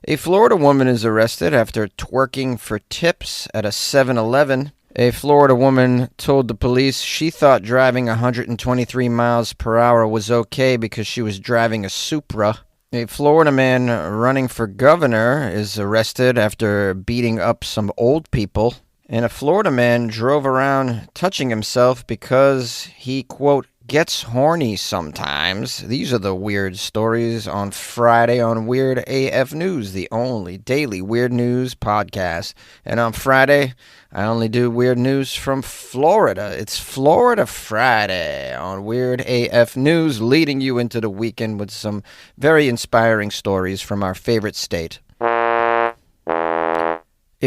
A Florida woman is arrested after twerking for tips at a 7-Eleven. A Florida woman told the police she thought driving 123 miles per hour was okay because she was driving a Supra. A Florida man running for governor is arrested after beating up some old people. And a Florida man drove around touching himself because he, quote, gets horny sometimes. These are the weird stories on Friday on Weird AF News, the only daily weird news podcast. And on Friday, I only do weird news from Florida. It's Florida Friday on Weird AF News, leading you into the weekend with some very inspiring stories from our favorite state. A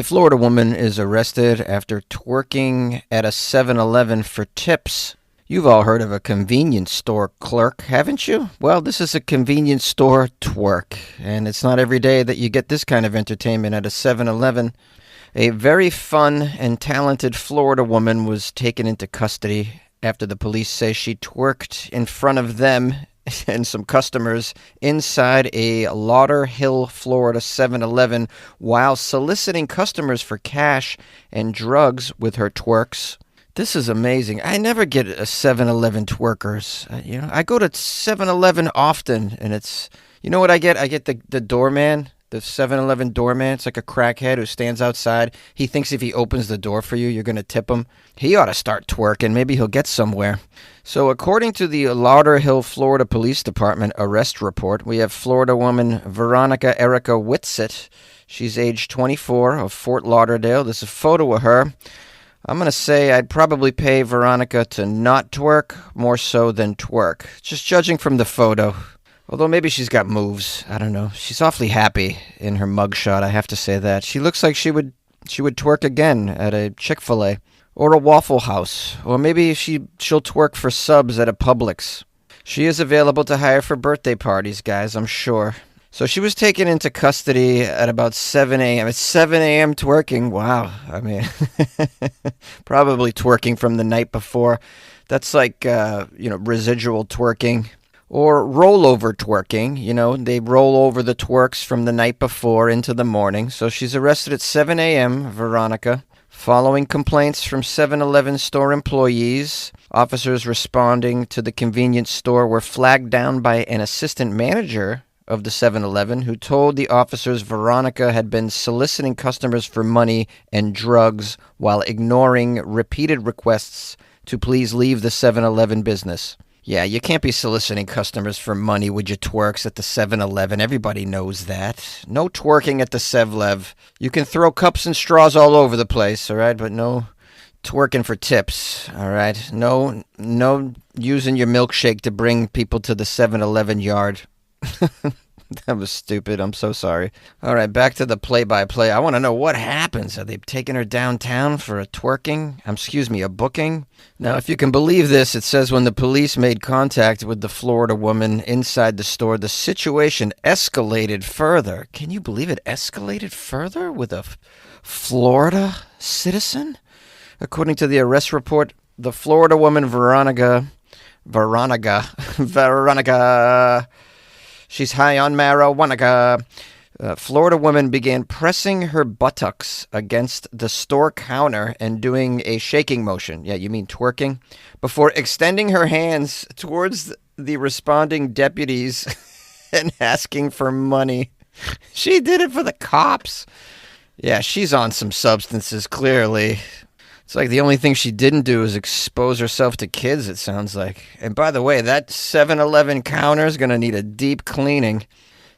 Florida woman is arrested after twerking at a 7-Eleven for tips. You've all heard of a convenience store clerk, haven't you? Well, this is a convenience store twerk, and it's not every day that you get this kind of entertainment at a 7-Eleven. A very fun and talented Florida woman was taken into custody after the police say she twerked in front of them and some customers inside a Lauderhill, Florida 7-Eleven while soliciting customers for cash and drugs with her twerks. This is amazing. I never get a 7-Eleven twerkers. I go to 7-Eleven often, and it's, you know what I get? I get the doorman, the 7-Eleven doorman. It's like a crackhead who stands outside. He thinks if he opens the door for you, you're going to tip him. He ought to start twerking. Maybe he'll get somewhere. So according to the Lauderhill, Florida Police Department arrest report, we have Florida woman Veronica Erica Whitsitt. She's age 24 of Fort Lauderdale. There's a photo of her. I'm going to say I'd probably pay Veronica to not twerk more so than twerk, just judging from the photo. Although maybe she's got moves. I don't know. She's awfully happy in her mugshot, I have to say that. She looks like she would twerk again at a Chick-fil-A or a Waffle House, or maybe she'll twerk for subs at a Publix. She is available to hire for birthday parties, guys, I'm sure. So she was taken into custody at about 7 a.m. It's 7 a.m. twerking. Wow. I mean, probably twerking from the night before. That's like, residual twerking or rollover twerking. They roll over the twerks from the night before into the morning. So she's arrested at 7 a.m., Veronica. Following complaints from 7-Eleven store employees, officers responding to the convenience store were flagged down by an assistant manager of the 7-Eleven, who told the officers Veronica had been soliciting customers for money and drugs while ignoring repeated requests to please leave the 7-Eleven business. Yeah, you can't be soliciting customers for money with your twerks at the 7-Eleven. Everybody knows that. No twerking at the 7-Eleven. You can throw cups and straws all over the place, all right? But no twerking for tips, all right? No using your milkshake to bring people to the 7-Eleven yard. That was stupid. I'm so sorry. All right, back to the play-by-play. I want to know what happens. Are they taking her downtown for a booking? Now, if you can believe this, it says when the police made contact with the Florida woman inside the store, the situation escalated further. Can you believe it escalated further with a Florida citizen? According to the arrest report, the Florida woman, Veronica, she's high on marijuana. Florida woman began pressing her buttocks against the store counter and doing a shaking motion. Yeah, you mean twerking? Before extending her hands towards the responding deputies and asking for money. She did it for the cops. Yeah, she's on some substances, clearly. It's like the only thing she didn't do is expose herself to kids, it sounds like. And by the way, that 7-Eleven counter is going to need a deep cleaning.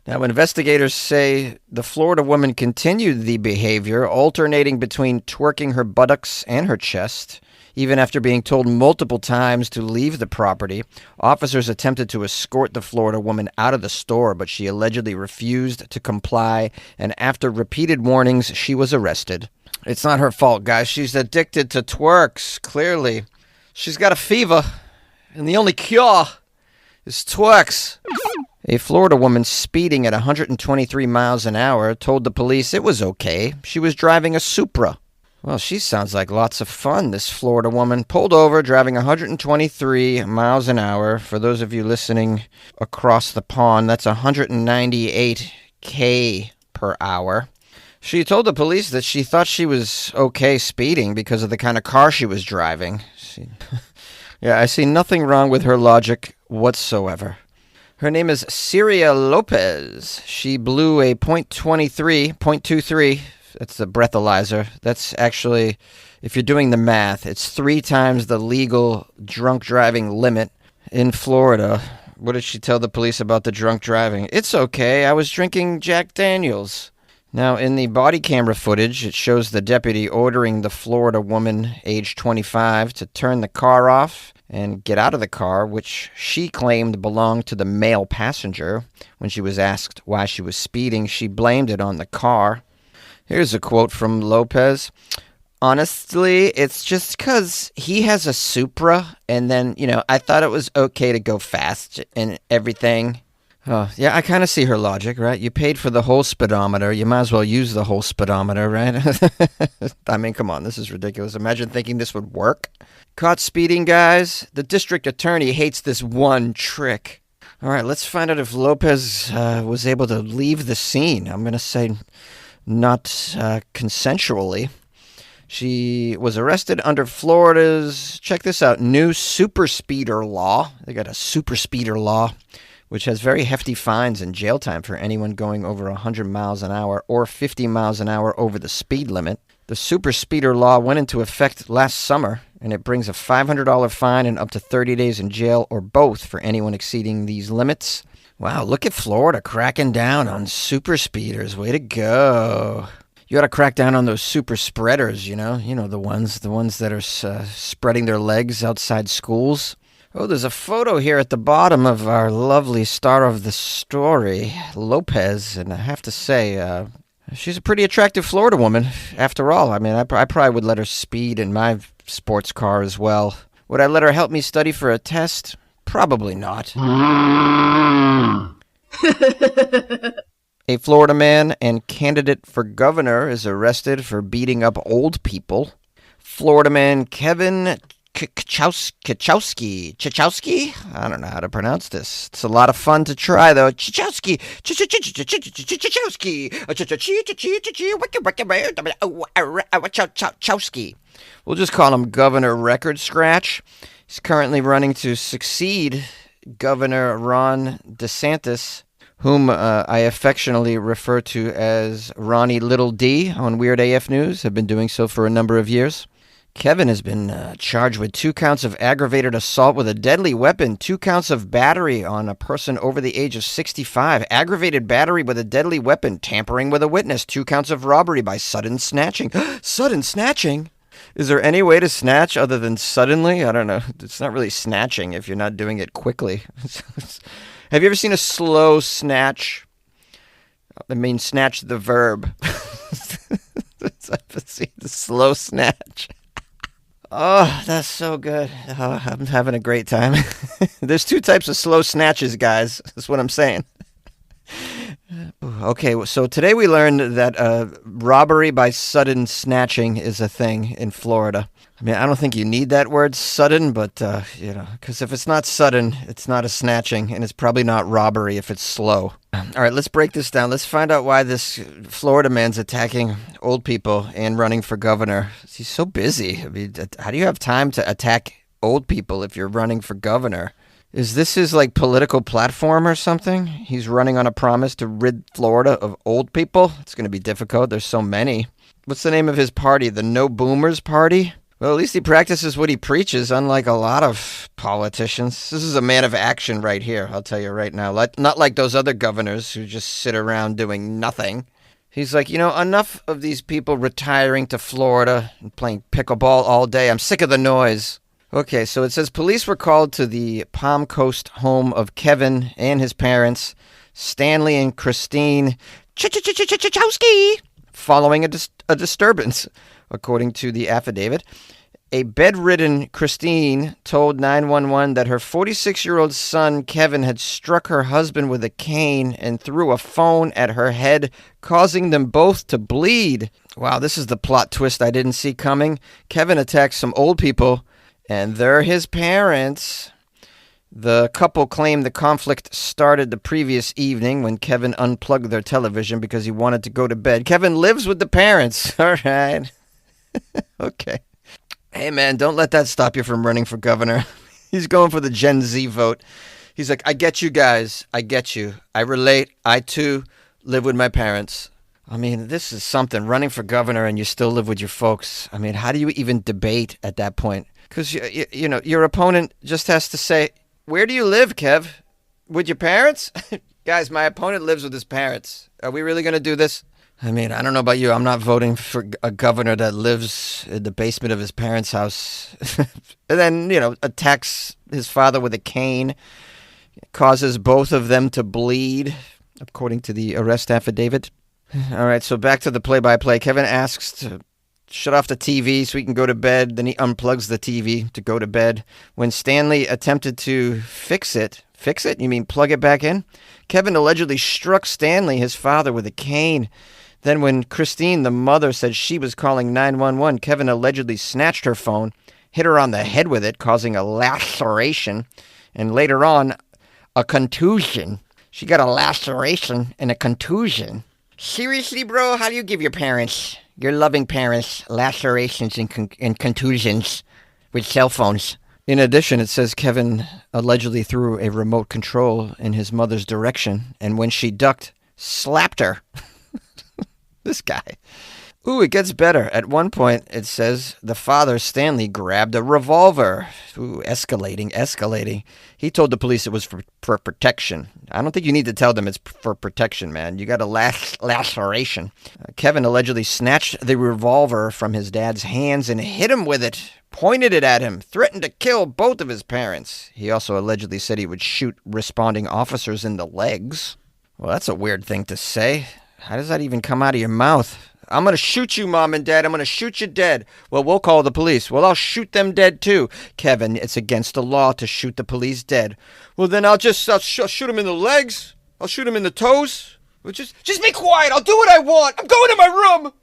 Now, investigators say the Florida woman continued the behavior, alternating between twerking her buttocks and her chest. Even after being told multiple times to leave the property, officers attempted to escort the Florida woman out of the store, but she allegedly refused to comply, and after repeated warnings, she was arrested. It's not her fault, guys. She's addicted to twerks, clearly. She's got a fever, and the only cure is twerks. A Florida woman speeding at 123 miles an hour told the police it was okay. She was driving a Supra. Well, she sounds like lots of fun, this Florida woman. Pulled over, driving 123 miles an hour. For those of you listening across the pond, that's 198 km per hour. She told the police that she thought she was okay speeding because of the kind of car she was driving. Yeah, I see nothing wrong with her logic whatsoever. Her name is Syria Lopez. She blew a .23. That's the breathalyzer. That's actually, if you're doing the math, it's 3 times the legal drunk driving limit in Florida. What did she tell the police about the drunk driving? It's okay, I was drinking Jack Daniels. Now, in the body camera footage, it shows the deputy ordering the Florida woman, age 25, to turn the car off and get out of the car, which she claimed belonged to the male passenger. When she was asked why she was speeding, she blamed it on the car. Here's a quote from Lopez. Honestly, it's just because he has a Supra, and then, I thought it was okay to go fast and everything. Oh, yeah, I kind of see her logic, right? You paid for the whole speedometer. You might as well use the whole speedometer, right? I mean, come on, this is ridiculous. Imagine thinking this would work. Caught speeding, guys. The district attorney hates this one trick. All right, let's find out if Lopez was able to leave the scene. I'm going to say not consensually. She was arrested under Florida's, check this out, new super speeder law. They got a super speeder law, which has very hefty fines and jail time for anyone going over 100 miles an hour or 50 miles an hour over the speed limit. The super speeder law went into effect last summer, and it brings a $500 fine and up to 30 days in jail or both for anyone exceeding these limits. Wow, look at Florida cracking down on super speeders. Way to go. You ought to crack down on those super spreaders, the ones that are spreading their legs outside schools. Oh, there's a photo here at the bottom of our lovely star of the story, Lopez, and I have to say, she's a pretty attractive Florida woman, after all. I mean, I probably would let her speed in my sports car as well. Would I let her help me study for a test? Probably not. A Florida man and candidate for governor is arrested for beating up old people. Florida man Kevin Chachowski. I don't know how to pronounce this. It's a lot of fun to try, though. Chachowski. We'll just call him Governor Record Scratch. He's currently running to succeed Governor Ron DeSantis, whom I affectionately refer to as Ronnie Little D on Weird AF News. I've been doing so for a number of years. Kevin has been charged with 2 counts of aggravated assault with a deadly weapon, 2 counts of battery on a person over the age of 65, aggravated battery with a deadly weapon, tampering with a witness, 2 counts of robbery by sudden snatching. Sudden snatching? Is there any way to snatch other than suddenly? I don't know. It's not really snatching if you're not doing it quickly. Have you ever seen a slow snatch? I mean, snatch the verb. I've seen the slow snatch. Oh, that's so good. Oh, I'm having a great time. There's 2 types of slow snatches, guys. That's what I'm saying. Okay, so today we learned that robbery by sudden snatching is a thing in Florida. I mean, I don't think you need that word sudden, but, because if it's not sudden, it's not a snatching, and it's probably not robbery if it's slow. All right, let's break this down. Let's find out why this Florida man's attacking old people and running for governor. He's so busy. I mean, how do you have time to attack old people if you're running for governor? Is this his, political platform or something? He's running on a promise to rid Florida of old people? It's going to be difficult. There's so many. What's the name of his party? The No Boomers Party? Well, at least he practices what he preaches, unlike a lot of politicians. This is a man of action right here, I'll tell you right now. Not like those other governors who just sit around doing nothing. He's like, enough of these people retiring to Florida and playing pickleball all day. I'm sick of the noise. Okay, so it says police were called to the Palm Coast home of Kevin and his parents, Stanley and Christine Chachowski, following a disturbance. According to the affidavit, a bedridden Christine told 911 that her 46-year-old son, Kevin, had struck her husband with a cane and threw a phone at her head, causing them both to bleed. Wow, this is the plot twist I didn't see coming. Kevin attacks some old people, and they're his parents. The couple claimed the conflict started the previous evening when Kevin unplugged their television because he wanted to go to bed. Kevin lives with the parents. All right. Okay. Hey, man, don't let that stop you from running for governor. He's going for the Gen Z vote. He's like, I get you guys. I get you. I relate. I, too, live with my parents. I mean, this is something. Running for governor and you still live with your folks. I mean, how do you even debate at that point? Because, you know, your opponent just has to say, where do you live, Kev? With your parents? Guys, my opponent lives with his parents. Are we really going to do this? I mean, I don't know about you. I'm not voting for a governor that lives in the basement of his parents' house and then, you know, attacks his father with a cane, causes both of them to bleed, according to the arrest affidavit. All right, so back to the play-by-play. Kevin asks to shut off the TV so he can go to bed. Then he unplugs the TV to go to bed. When Stanley attempted to fix it, you mean plug it back in? Kevin allegedly struck Stanley, his father, with a cane. Then when Christine, the mother, said she was calling 911, Kevin allegedly snatched her phone, hit her on the head with it, causing a laceration, and later on, a contusion. She got a laceration and a contusion. Seriously, bro? How do you give your loving parents, lacerations and contusions with cell phones? In addition, it says Kevin allegedly threw a remote control in his mother's direction, and when she ducked, slapped her. This guy. Ooh, it gets better. At one point, it says the father, Stanley, grabbed a revolver. Ooh, escalating. He told the police it was for protection. I don't think you need to tell them it's for protection, man. You got a laceration. Kevin allegedly snatched the revolver from his dad's hands and hit him with it, pointed it at him, threatened to kill both of his parents. He also allegedly said he would shoot responding officers in the legs. Well, that's a weird thing to say. How does that even come out of your mouth? I'm going to shoot you, Mom and Dad. I'm going to shoot you dead. Well, we'll call the police. Well, I'll shoot them dead, too. Kevin, it's against the law to shoot the police dead. Well, then I'll shoot them in the legs. I'll shoot them in the toes. Well, just be quiet. I'll do what I want. I'm going to my room.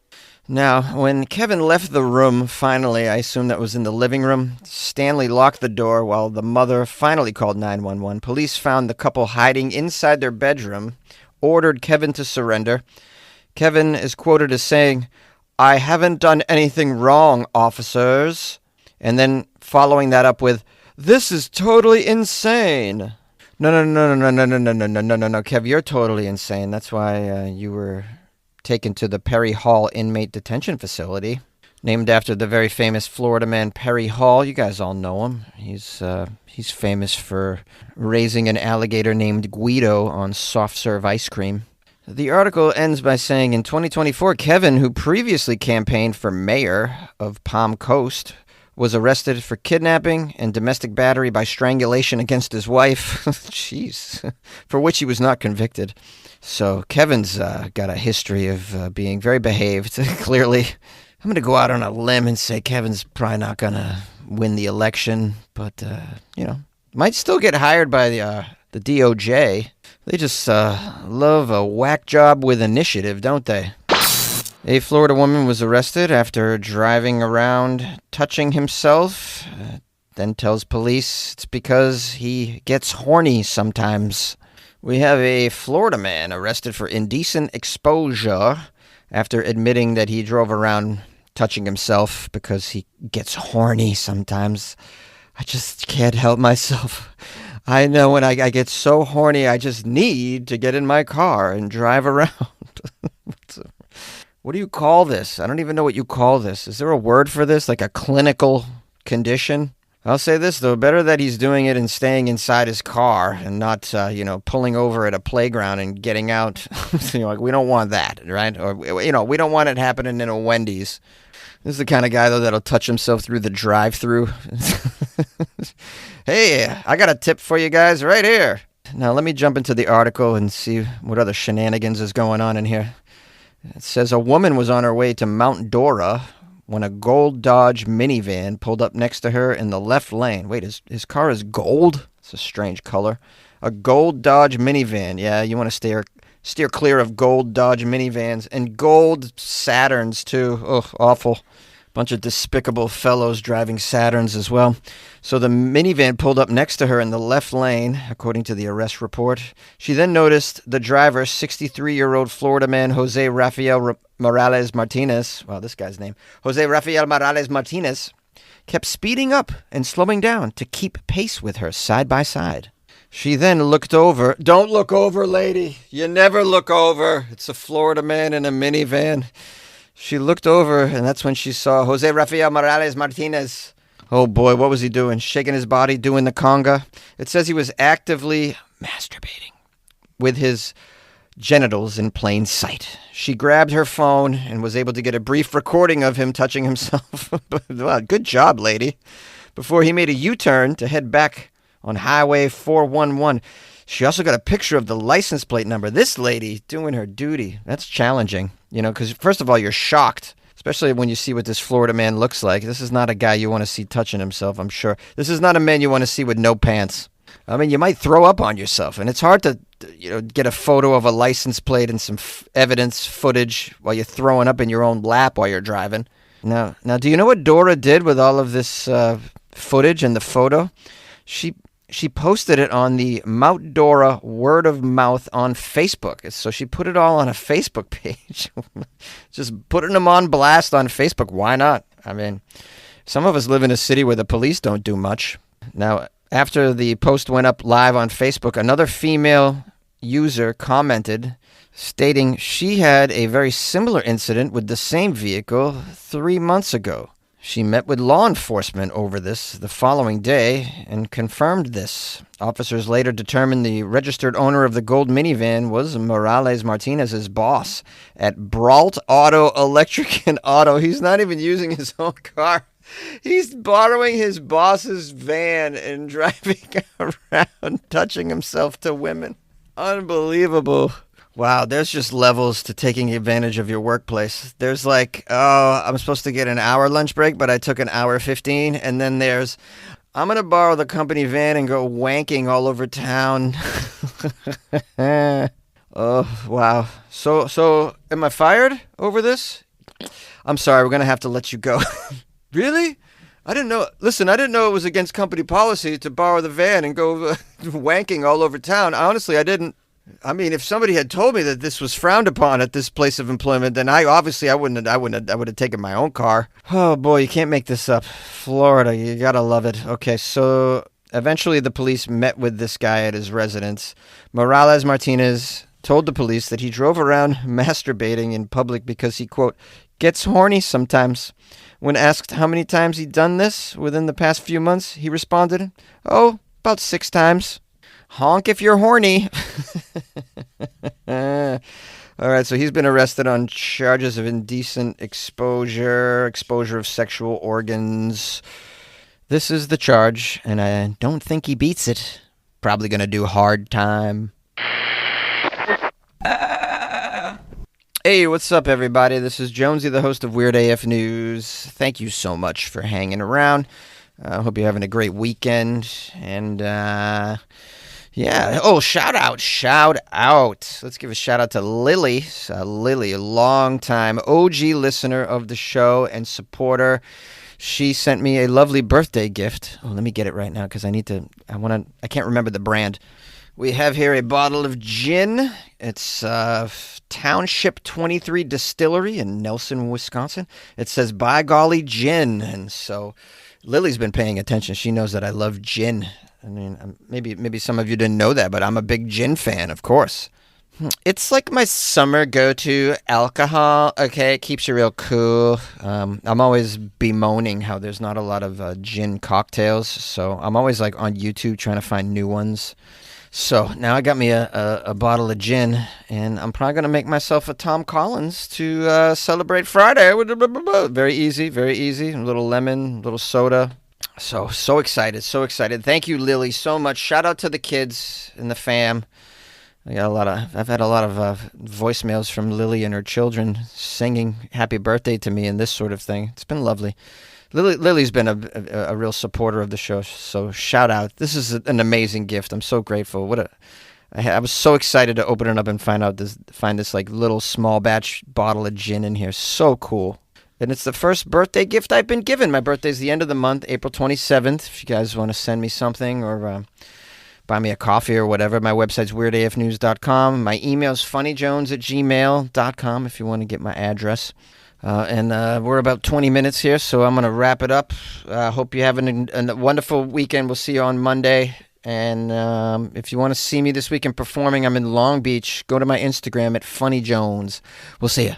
Now, when Kevin left the room, finally, I assume that was in the living room, Stanley locked the door while the mother finally called 911. Police found the couple hiding inside their bedroom, ordered Kevin to surrender. Kevin is quoted as saying, "I haven't done anything wrong, officers." And then following that up with, "This is totally insane." No, Kev, you're totally insane. That's why you were taken to the Perry Hall inmate detention facility, named after the very famous Floridaman Perry Hall. You guys all know him. He's famous for raising an alligator named Guido on soft serve ice cream. The article ends by saying, in 2024, Kevin, who previously campaigned for mayor of Palm Coast, was arrested for kidnapping and domestic battery by strangulation against his wife. Jeez. For which he was not convicted. So Kevin's got a history of being very behaved, clearly. I'm going to go out on a limb and say Kevin's probably not going to win the election, but, might still get hired by the DOJ. They just love a whack job with initiative, don't they? A Florida woman was arrested after driving around touching himself, then tells police it's because he gets horny sometimes. We have a Florida man arrested for indecent exposure after admitting that he drove around touching himself because he gets horny sometimes. I just can't help myself. I know when I get so horny, I just need to get in my car and drive around. What do you call this? I don't even know what you call this. Is there a word for this, like a clinical condition? I'll say this, though. Better that he's doing it and staying inside his car and not, pulling over at a playground and getting out. We don't want that, right? Or, we don't want it happening in a Wendy's. This is the kind of guy, though, that'll touch himself through the drive-thru. Hey, I got a tip for you guys right here. Now, let me jump into the article and see what other shenanigans is going on in here. It says a woman was on her way to Mount Dora when a gold Dodge minivan pulled up next to her in the left lane. Wait, his car is gold? It's a strange color. A gold Dodge minivan. Yeah, you want to steer clear of gold Dodge minivans and gold Saturns, too. Ugh, awful. Bunch of despicable fellows driving Saturns as well. So the minivan pulled up next to her in the left lane, according to the arrest report. She then noticed the driver, 63-year-old Florida man Jose Rafael Morales Martinez, wow, this guy's name, Jose Rafael Morales Martinez, kept speeding up and slowing down to keep pace with her side by side. She then looked over. Don't look over, lady. You never look over. It's a Florida man in a minivan. She looked over, and that's when she saw Jose Rafael Morales Martinez. Oh, boy, what was he doing? Shaking his body, doing the conga. It says he was actively masturbating with his genitals in plain sight. She grabbed her phone and was able to get a brief recording of him touching himself. Well, good job, lady. Before he made a U-turn to head back on Highway 411. She also got a picture of the license plate number. This lady doing her duty. That's challenging, because first of all, you're shocked, especially when you see what this Florida man looks like. This is not a guy you want to see touching himself, I'm sure. This is not a man you want to see with no pants. I mean, you might throw up on yourself, and it's hard to, get a photo of a license plate and some evidence footage while you're throwing up in your own lap while you're driving. Now, do you know what Dora did with all of this footage and the photo? She posted it on the Mount Dora word of mouth on Facebook. So she put it all on a Facebook page. Just putting them on blast on Facebook. Why not? I mean, some of us live in a city where the police don't do much. Now, after the post went up live on Facebook, another female user commented stating she had a very similar incident with the same vehicle 3 months ago. She met with law enforcement over this the following day and confirmed this. Officers later determined the registered owner of the gold minivan was Morales Martinez's boss at Brault Auto Electric and Auto. He's not even using his own car. He's borrowing his boss's van and driving around, touching himself to women. Unbelievable. Wow, there's just levels to taking advantage of your workplace. There's like, I'm supposed to get an hour lunch break, but I took an hour 15. And then there's, I'm going to borrow the company van and go wanking all over town. Oh, wow. So am I fired over this? I'm sorry, we're going to have to let you go. Really? I didn't know. Listen, I didn't know it was against company policy to borrow the van and go wanking all over town. Honestly, I didn't. I mean, if somebody had told me that this was frowned upon at this place of employment, then I would have taken my own car. Oh boy, you can't make this up. Florida, you gotta love it. Okay, so eventually the police met with this guy at his residence. Morales Martinez told the police that he drove around masturbating in public because he, quote, gets horny sometimes. When asked how many times he'd done this within the past few months, he responded, oh, about 6 times. Honk if you're horny. All right, so he's been arrested on charges of indecent exposure of sexual organs. This is the charge, and I don't think he beats it. Probably going to do hard time. Hey, what's up, everybody? This is Jonesy, the host of Weird AF News. Thank you so much for hanging around. I hope you're having a great weekend, and yeah. Oh, shout out. Let's give a shout out to Lily. Lily, a long-time OG listener of the show and supporter. She sent me a lovely birthday gift. Oh, let me get it right now because I can't remember the brand. We have here a bottle of gin. It's Township 23 Distillery in Nelson, Wisconsin. It says, by golly, gin. And so Lily's been paying attention. She knows that I love gin. I mean, maybe some of you didn't know that, but I'm a big gin fan, of course. It's like my summer go-to alcohol. Okay, it keeps you real cool. I'm always bemoaning how there's not a lot of gin cocktails, so I'm always like on YouTube trying to find new ones. So now I got me a bottle of gin, and I'm probably going to make myself a Tom Collins to celebrate Friday. Very easy. A little lemon, a little soda. So excited. Thank you, Lily, so much. Shout out to the kids and the fam. I've had a lot of voicemails from Lily and her children singing happy birthday to me and this sort of thing. It's been lovely. Lily's been a real supporter of the show, so shout out. This is an amazing gift. I'm so grateful. I was so excited to open it up and find this like little small batch bottle of gin in here. So cool. And it's the first birthday gift I've been given. My birthday's the end of the month, April 27th. If you guys want to send me something or buy me a coffee or whatever, my website's weirdafnews.com. My email's funnyjones@gmail.com if you want to get my address. And we're about 20 minutes here, so I'm going to wrap it up. Hope you're having a wonderful weekend. We'll see you on Monday. And if you want to see me this weekend performing, I'm in Long Beach. Go to my Instagram at funnyjones. We'll see you.